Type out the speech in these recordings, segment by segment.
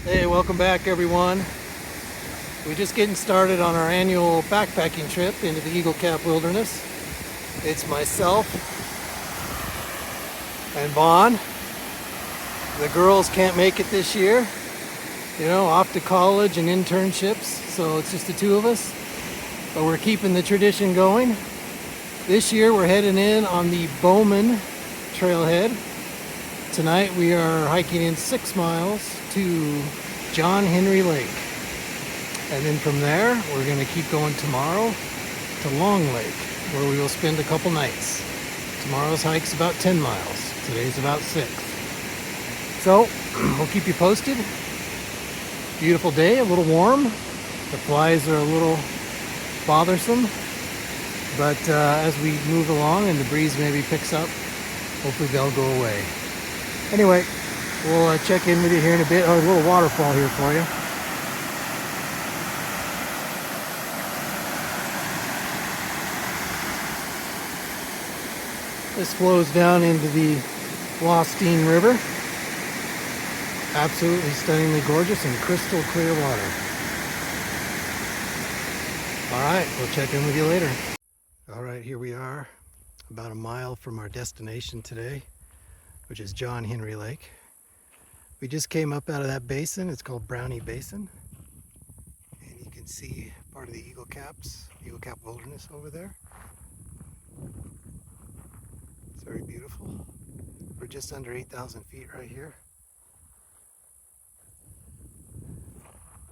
Hey, welcome back everyone. We're just getting started on our annual backpacking trip into the Eagle Cap Wilderness. It's myself and Vaughn. The girls can't make it this year, off to college and internships, so it's just the two of us. But we're keeping the tradition going. This year we're heading in on the Bowman Trailhead. Tonight we are hiking in 6 miles to John Henry Lake. And then from there, we're going to keep going tomorrow to Long Lake, where we will spend a couple nights. Tomorrow's hike's about 10 miles. Today's about 6. So, we'll keep you posted. Beautiful day, a little warm. The flies are a little bothersome. But as we move along and the breeze maybe picks up, hopefully they'll go away. Anyway, we'll check in with you here in a bit. Oh, a little waterfall here for you. This flows down into the Lostine River. Absolutely stunningly gorgeous and crystal clear water. Alright, we'll check in with you later. Alright, here we are, about a mile from our destination today, which is John Henry Lake. We just came up out of that basin. It's called Brownie Basin. And you can see part of the Eagle Cap Wilderness over there. It's very beautiful. We're just under 8,000 feet right here.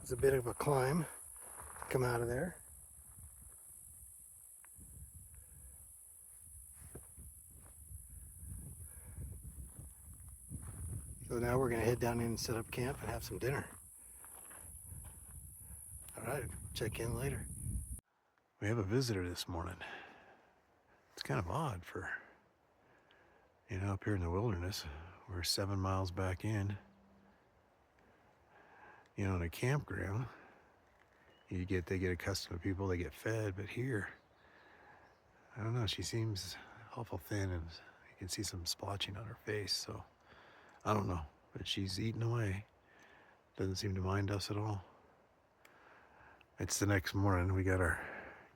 It's a bit of a climb to come out of there. So now we're going to head down in and set up camp and have some dinner. Alright, check in later. We have a visitor this morning. It's kind of odd for, up here in the wilderness. We're 7 miles back in. In a campground, they get accustomed to people, they get fed, but here, I don't know, she seems awful thin and you can see some splotching on her face, so I don't know, but she's eating away. Doesn't seem to mind us at all. It's the next morning. We got our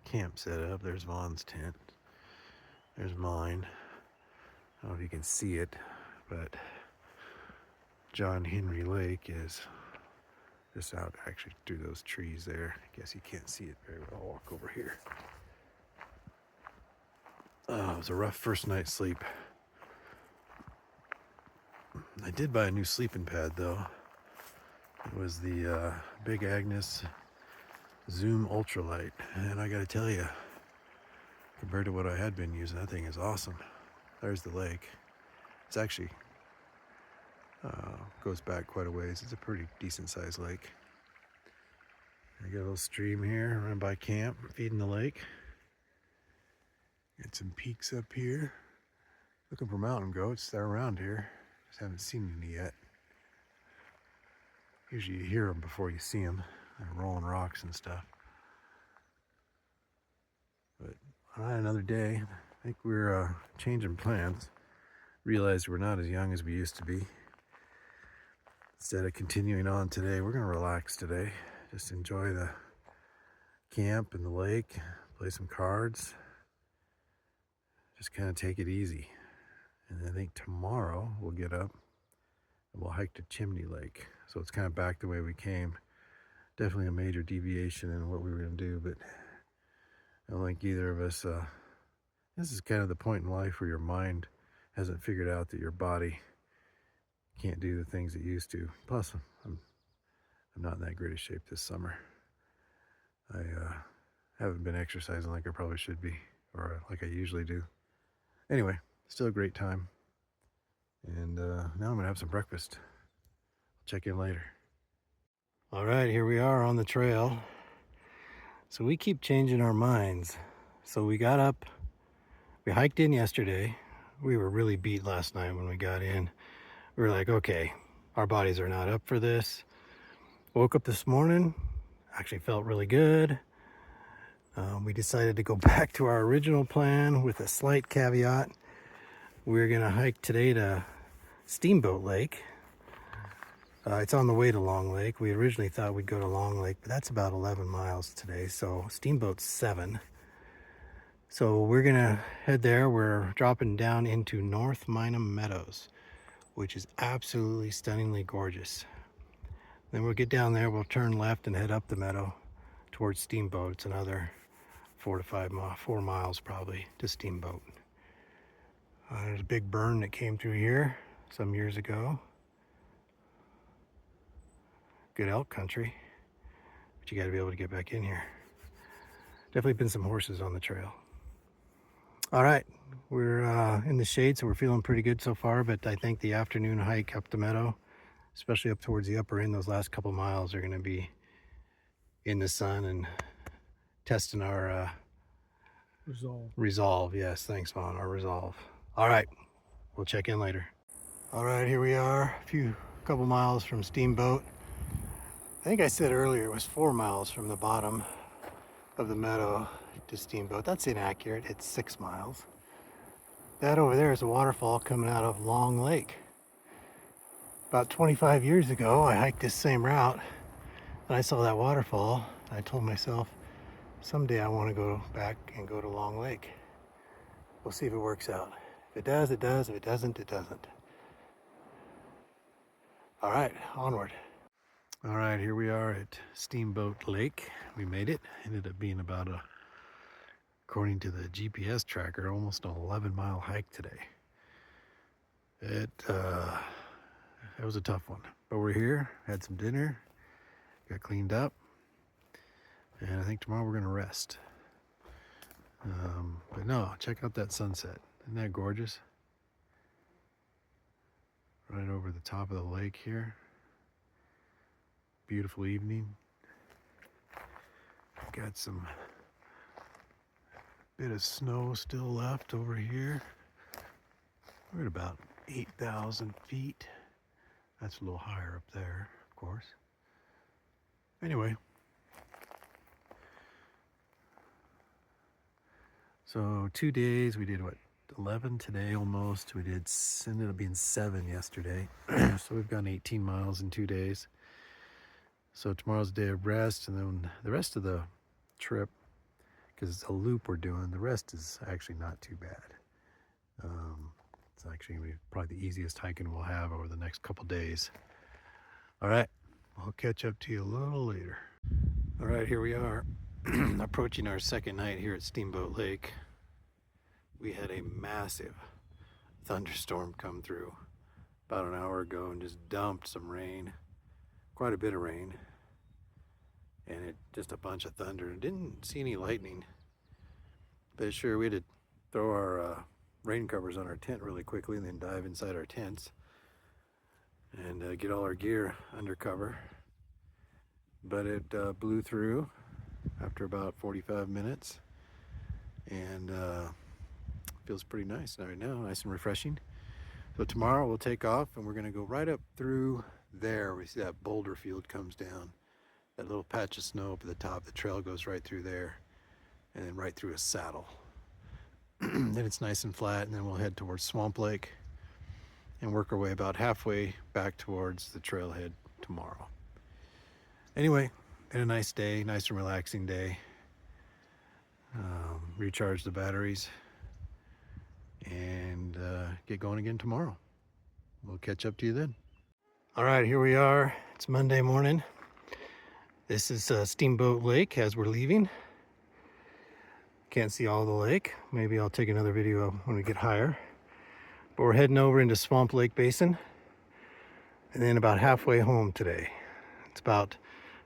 camp set up. There's Vaughn's tent. There's mine. I don't know if you can see it, but John Henry Lake is just out actually through those trees there. I guess you can't see it very well. I'll walk over here. It was a rough first night's sleep. I did buy a new sleeping pad though. It was the Big Agnes Zoom Ultralight, and I gotta tell you, compared to what I had been using, that thing is awesome. There's the lake. It's actually goes back quite a ways. It's a pretty decent sized lake. I got a little stream here run by camp, feeding the lake. Got some peaks up here. Looking for mountain goats. They're around here. Just haven't seen any yet. Usually you hear them before you see them. They're rolling rocks and stuff. But all right, another day. I think we're changing plans. Realized we're not as young as we used to be. Instead of continuing on today, we're going to relax today. Just enjoy the camp and the lake, play some cards. Just kind of take it easy. And I think tomorrow we'll get up and we'll hike to Chimney Lake. So it's kind of back the way we came. Definitely a major deviation in what we were going to do, but I don't think either of us, this is kind of the point in life where your mind hasn't figured out that your body can't do the things it used to. Plus, I'm not in that great a shape this summer. I haven't been exercising like I probably should be, or like I usually do. Anyway, still a great time. And now I'm going to have some breakfast. I'll check in later. All right, here we are on the trail. So we keep changing our minds. So we got up, we hiked in yesterday. We were really beat last night when we got in. We were like, okay, our bodies are not up for this. Woke up this morning, actually felt really good. We decided to go back to our original plan with a slight caveat. We're gonna hike today to Steamboat Lake. It's on the way to Long Lake. We originally thought we'd go to Long Lake, but that's about 11 miles today. So Steamboat's 7. So we're gonna head there. We're dropping down into North Minam Meadows, which is absolutely stunningly gorgeous. Then we'll get down there, we'll turn left and head up the meadow towards Steamboat. It's another 4 miles probably to Steamboat. There's a big burn that came through here some years ago. Good elk country, but you got to be able to get back in here. Definitely been some horses on the trail. All right, we're in the shade, so we're feeling pretty good so far, but I think the afternoon hike up the meadow, especially up towards the upper end, those last couple miles are going to be in the sun and testing our resolve. Yes, thanks, Vaughn. Our resolve. All right, we'll check in later. All right, here we are, a couple miles from Steamboat. I think I said earlier it was 4 miles from the bottom of the meadow to Steamboat. That's inaccurate. It's 6 miles. That over there is a waterfall coming out of Long Lake. About 25 years ago, I hiked this same route and I saw that waterfall. I told myself, someday I want to go back and go to Long Lake. We'll see if it works out. If it does, it does. If it doesn't, it doesn't. All right, onward. All right, here we are at Steamboat Lake. We made it. Ended up being about according to the GPS tracker, almost an 11-mile hike today. It was a tough one, but we're here. Had some dinner, got cleaned up, and I think tomorrow we're gonna rest. But no, check out that sunset. Isn't that gorgeous? Right over the top of the lake here. Beautiful evening. Got some bit of snow still left over here. We're at about 8,000 feet. That's a little higher up there, of course. Anyway. So 2 days, we did what, 11 today almost. We did, ended up being 7 yesterday. So we've gone 18 miles in 2 days. So tomorrow's a day of rest, and then the rest of the trip, because it's a loop we're doing, the rest is actually not too bad. It's actually gonna be probably the easiest hiking we'll have over the next couple days. All right, I'll catch up to you a little later. All right, here we are, approaching our second night here at Steamboat Lake. We had a massive thunderstorm come through about an hour ago and just dumped some rain, quite a bit of rain, and it just a bunch of thunder. Didn't see any lightning, but sure, we had to throw our rain covers on our tent really quickly and then dive inside our tents and get all our gear under cover. But it blew through after about 45 minutes, and feels pretty nice right now, nice and refreshing. So tomorrow we'll take off and we're gonna go right up through there. We see that boulder field comes down, that little patch of snow up at the top. The trail goes right through there and then right through a saddle. Then it's nice and flat, and then we'll head towards Swamp Lake and work our way about halfway back towards the trailhead tomorrow. Anyway, been a nice day, nice and relaxing day. Recharge the batteries and get going again tomorrow. We'll catch up to you then. All right, here we are. It's Monday morning. This is Steamboat Lake as we're leaving. Can't see all the lake. Maybe I'll take another video when we get higher. But we're heading over into Swamp Lake Basin and then about halfway home today. It's about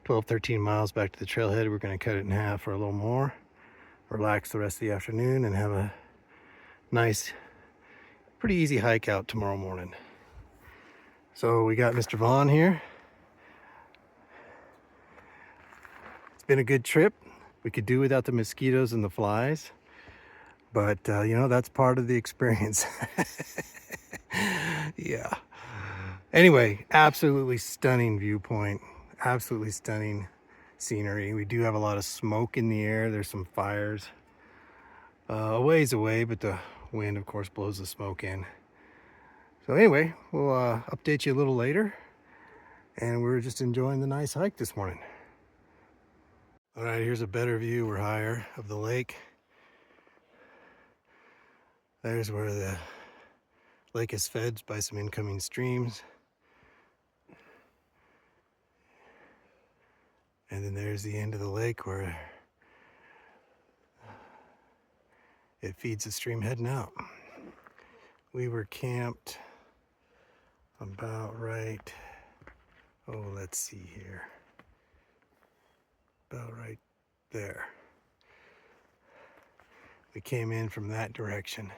12, 13 miles back to the trailhead. We're gonna cut it in half for a little more, relax the rest of the afternoon, and have a nice, pretty easy hike out tomorrow morning. So we got Mr. Vaughn here. It's been a good trip. We could do without the mosquitoes and the flies, but you know, that's part of the experience. Yeah. Anyway, absolutely stunning viewpoint, absolutely stunning scenery. We do have a lot of smoke in the air. There's some fires a ways away, but the wind, of course, blows the smoke in. So anyway, we'll update you a little later. And we're just enjoying the nice hike this morning. All right, here's a better view. We're higher of the lake. There's where the lake is fed by some incoming streams. And then there's the end of the lake where it feeds the stream heading out. We were camped about right, oh, let's see here. About right there. We came in from that direction.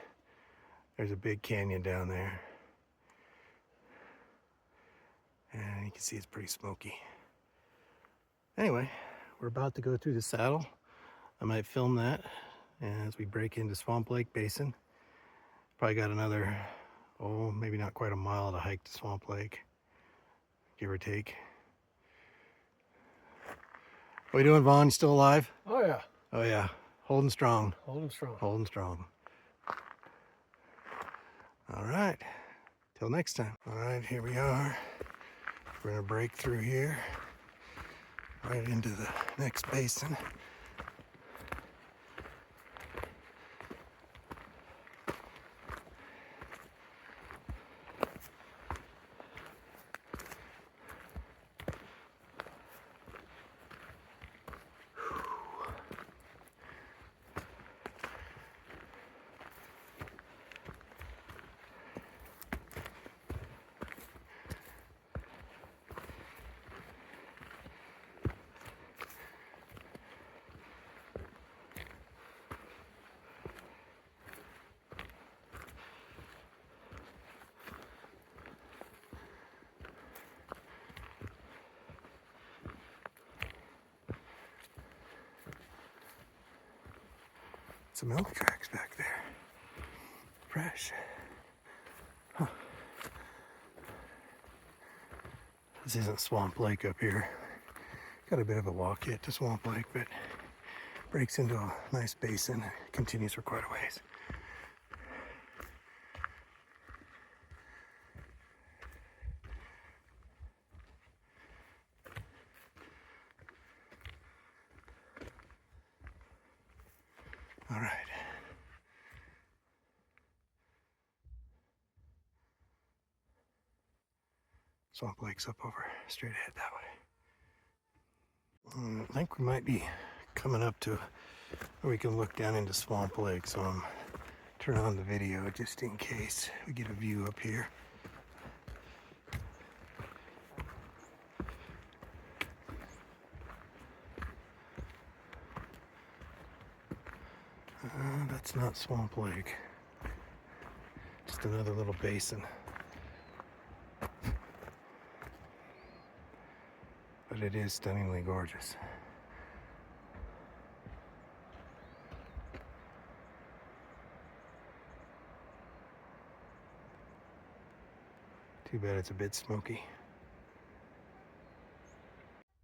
There's a big canyon down there. And you can see it's pretty smoky. Anyway, we're about to go through the saddle. I might film that as we break into Swamp Lake Basin. Probably got another, oh, maybe not quite a mile to hike to Swamp Lake, give or take. What are you doing, Vaughn? You still alive? Oh yeah. Oh yeah, holding strong. Holding strong. Holding strong. All right, till next time. All right, here we are. We're gonna break through here, right into the next basin. Some elk tracks back there. Fresh. Huh. This isn't Swamp Lake up here. Got a bit of a walk yet to Swamp Lake, but breaks into a nice basin and continues for quite a ways. All right. Swamp Lake's up over straight ahead that way. I think we might be coming up to where we can look down into Swamp Lake, so I'm turn on the video just in case we get a view up here. That's not Swamp Lake. Just another little basin. But it is stunningly gorgeous. Too bad it's a bit smoky.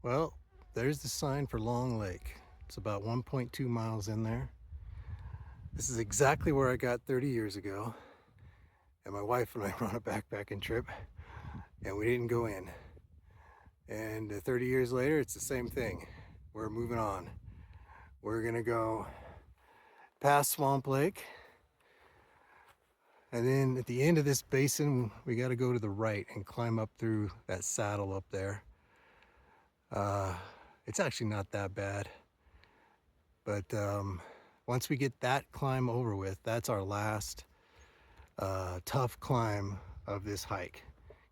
Well, there's the sign for Long Lake. It's about 1.2 miles in there. This is exactly where I got 30 years ago. And my wife and I were on a backpacking trip and we didn't go in. And 30 years later, it's the same thing. We're moving on. We're gonna go past Swamp Lake. And then at the end of this basin, we gotta go to the right and climb up through that saddle up there. It's actually not that bad. But once we get that climb over with, that's our last tough climb of this hike.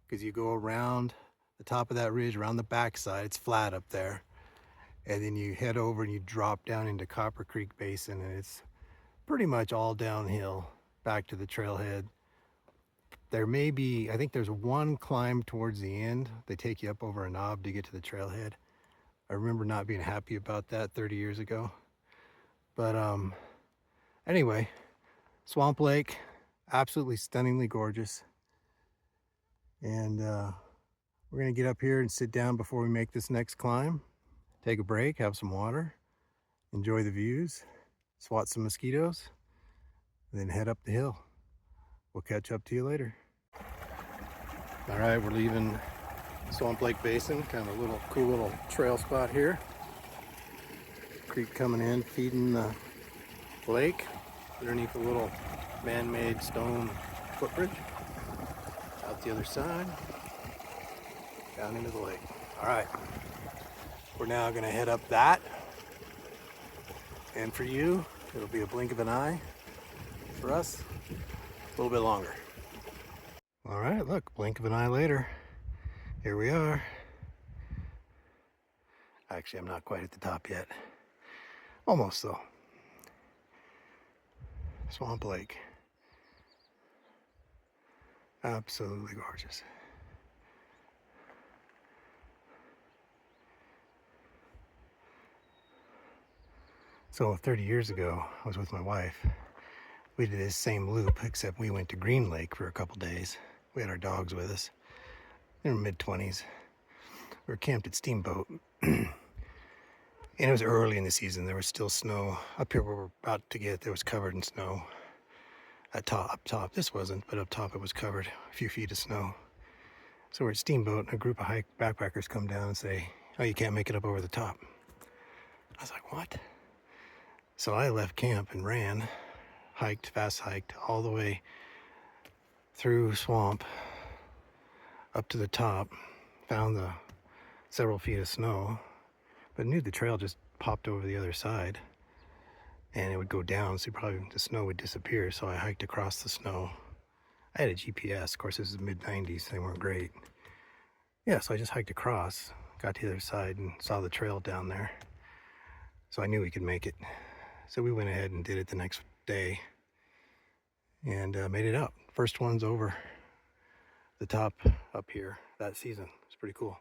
Because you go around the top of that ridge, around the backside, it's flat up there. And then you head over and you drop down into Copper Creek Basin, and it's pretty much all downhill back to the trailhead. There may be, I think there's one climb towards the end. They take you up over a knob to get to the trailhead. I remember not being happy about that 30 years ago. But anyway, Swamp Lake, absolutely stunningly gorgeous. And we're gonna get up here and sit down before we make this next climb. Take a break, have some water, enjoy the views, swat some mosquitoes, and then head up the hill. We'll catch up to you later. All right, we're leaving Swamp Lake Basin, kind of a little cool little trail spot here. Creek coming in, feeding the lake underneath a little man-made stone footbridge. Out the other side, down into the lake. All right, we're now gonna head up that. And for you, it'll be a blink of an eye. For us, a little bit longer. All right, look, blink of an eye later. Here we are. Actually, I'm not quite at the top yet. Almost though. Swamp Lake. Absolutely gorgeous. So 30 years ago, I was with my wife. We did this same loop, except we went to Green Lake for a couple days. We had our dogs with us. They were mid-20s. We were camped at Steamboat. And it was early in the season. There was still snow. Up here where we're about to get, there was covered in snow. Up top, this wasn't, but up top it was covered. A few feet of snow. So we're at Steamboat, and a group of backpackers come down and say, oh, you can't make it up over the top. I was like, what? So I left camp and ran, fast hiked all the way through swamp, up to the top, found the several feet of snow, but knew the trail just popped over the other side and it would go down, so probably the snow would disappear. So I hiked across the snow. I had a GPS, of course this is the mid-90s, they weren't great. Yeah, so I just hiked across, got to the other side and saw the trail down there. So I knew we could make it. So we went ahead and did it the next day and made it up. First one's over the top up here that season. It's pretty cool.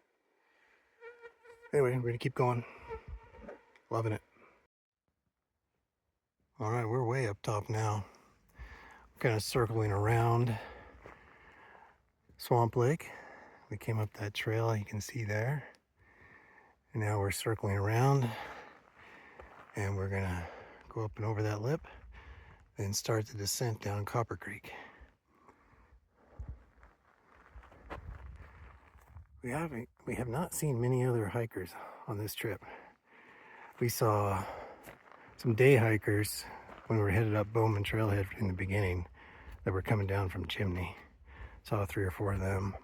Anyway, we're gonna keep going. Loving it. All right, we're way up top now. We're kind of circling around Swamp Lake. We came up that trail you can see there. And now we're circling around and we're gonna go up and over that lip, then start the descent down Copper Creek. We have not seen many other hikers on this trip. We saw some day hikers when we were headed up Bowman Trailhead in the beginning that were coming down from Chimney. Saw 3 or 4 of them.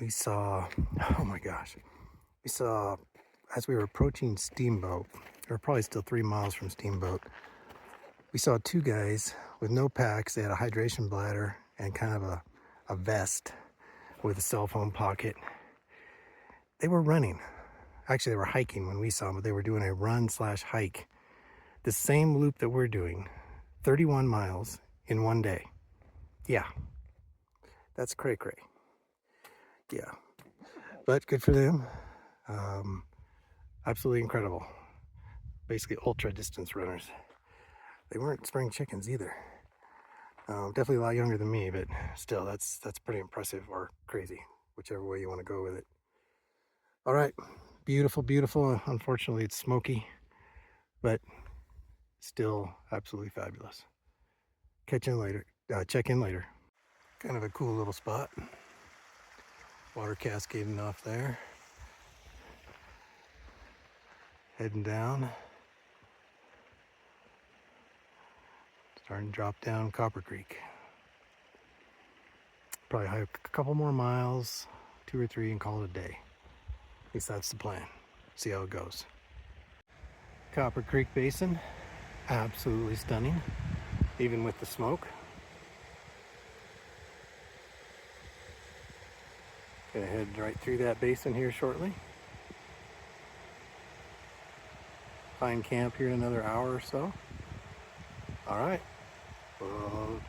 We saw, oh my gosh, we saw, as we were approaching Steamboat, we were probably still 3 miles from Steamboat, we saw 2 guys with no packs. They had a hydration bladder and kind of a vest with a cell phone pocket. They were running. Actually, they were hiking when we saw them, but they were doing a run/hike. The same loop that we're doing, 31 miles in one day. Yeah, that's cray-cray. Yeah, but good for them. Absolutely incredible. Basically ultra distance runners. They weren't spring chickens either. Definitely a lot younger than me, but still, that's pretty impressive, or crazy, whichever way you want to go with it. All right, beautiful, beautiful. Unfortunately, it's smoky, but still absolutely fabulous. Check in later. Kind of a cool little spot. Water cascading off there. Heading down. Starting to drop down Copper Creek. Probably hike a couple more miles, 2 or 3, and call it a day. At least that's the plan. See how it goes. Copper Creek Basin, absolutely stunning, even with the smoke. Gonna head right through that basin here shortly. Find camp here in another hour or so. All right, we'll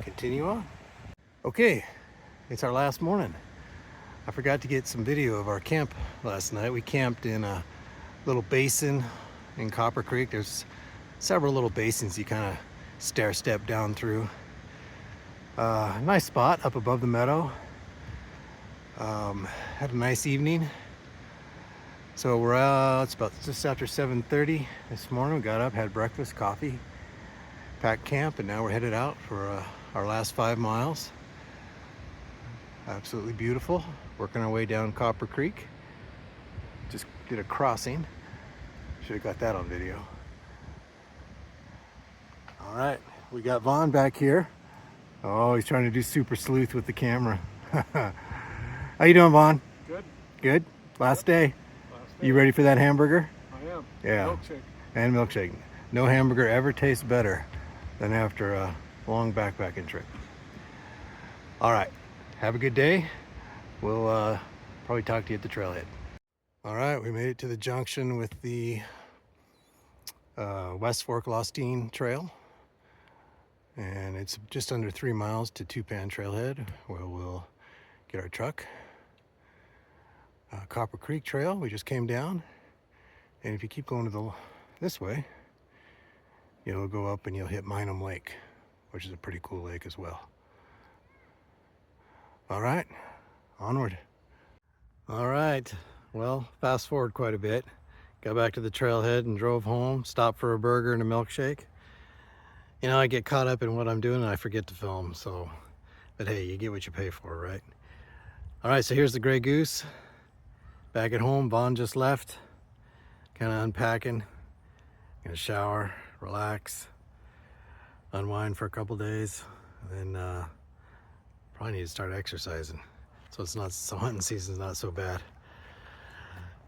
continue on. Okay, it's our last morning. I forgot to get some video of our camp last night. We camped in a little basin in Copper Creek. There's several little basins you kind of stair-step down through. Nice spot up above the meadow. Had a nice evening. So we're out, it's about just after 7:30 this morning. We got up, had breakfast, coffee, packed camp, and now we're headed out for our last 5 miles. Absolutely beautiful. working our way down Copper Creek. Just did a crossing. Should have got that on video. All right, we got Vaughn back here. Oh, he's trying to do super sleuth with the camera. How you doing, Vaughn? Good. Good? Last day. Last day. You ready for that hamburger? I am. Yeah. Milkshake. And milkshake. No hamburger ever tastes better than after a long backpacking trip. All right, have a good day. We'll probably talk to you at the trailhead. All right, we made it to the junction with the West Fork Lostine Trail. And it's just under 3 miles to Two Pan Trailhead, where we'll get our truck. Copper Creek Trail, we just came down. And if you keep going to this way, you'll go up and you'll hit Minam Lake, which is a pretty cool lake as well. All right, onward. All right, well, fast forward quite a bit. Got back to the trailhead and drove home, stopped for a burger and a milkshake. You know, I get caught up in what I'm doing and I forget to film, so, but hey, you get what you pay for, right? All right, so here's the Grey Goose. Back at home, Vaughn just left. Kind of unpacking. Gonna shower, relax, unwind for a couple days, and then probably need to start exercising. So it's not, so hunting season's not so bad.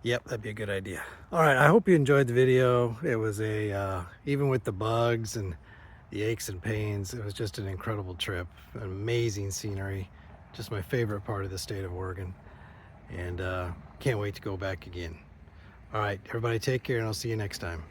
Yep, that'd be a good idea. All right, I hope you enjoyed the video. It was even with the bugs and the aches and pains, it was just an incredible trip, an amazing scenery, just my favorite part of the state of Oregon, and can't wait to go back again. All right, everybody take care, and I'll see you next time.